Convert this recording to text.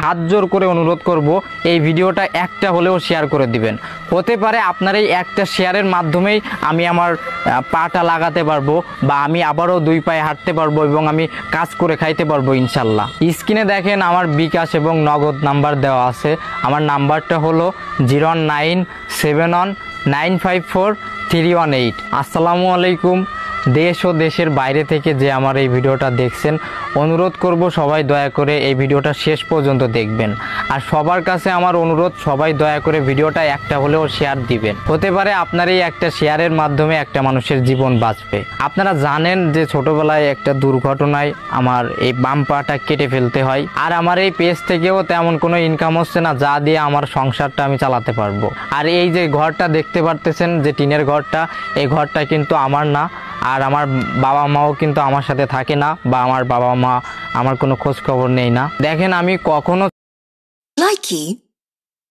হাত জোর করে অনুরোধ করব এই ভিডিওটা একটা হলেও শেয়ার করে দিবেন। হতে পারে আপনার এই একটা শেয়ারের মাধ্যমেই আমি আমার পাটা লাগাতে পারবো বা আমি আবারও 2 পায়ে হাঁটতে পারবো এবং আমি কাজ করে খাইতে পারবো ইনশাল্লাহ। স্ক্রিনে দেখেন আমার বিকাশ এবং নগদ নাম্বার দেওয়া আছে। আমার নাম্বারটা হলো 09719543118। আসসালামু আলাইকুম। দেশ ও দেশের বাইরে থেকে যে আমার এই ভিডিওটা দেখছেন, অনুরোধ করব সবাই দয়া করে এই ভিডিওটা শেষ পর্যন্ত দেখবেন। আর সবার কাছে আমার অনুরোধ, সবাই দয়া করে ভিডিওটা একটা হলেও শেয়ার দিবেন। হতে পারে আপনার এই একটা শেয়ারের মাধ্যমে একটা মানুষের জীবন বাঁচবে। আপনারা জানেন যে ছোটবেলায় একটা দুর্ঘটনায় আমার এই বাম পাটা কেটে ফেলতে হয়, আর আমার এই পেজ থেকেও তেমন কোনো ইনকাম হচ্ছে না যা দিয়ে আমার সংসারটা আমি চালাতে পারবো। আর এই যে ঘরটা দেখতে পারতেছেন, যে টিনের ঘরটা, এই ঘরটা কিন্তু আমার না। আর আমার বাবা মাও কিন্তু আমার সাথে থাকে না, বা আমার বাবা মা আমার কোনো খোঁজ খবর নেই না। দেখেন আমি কখনো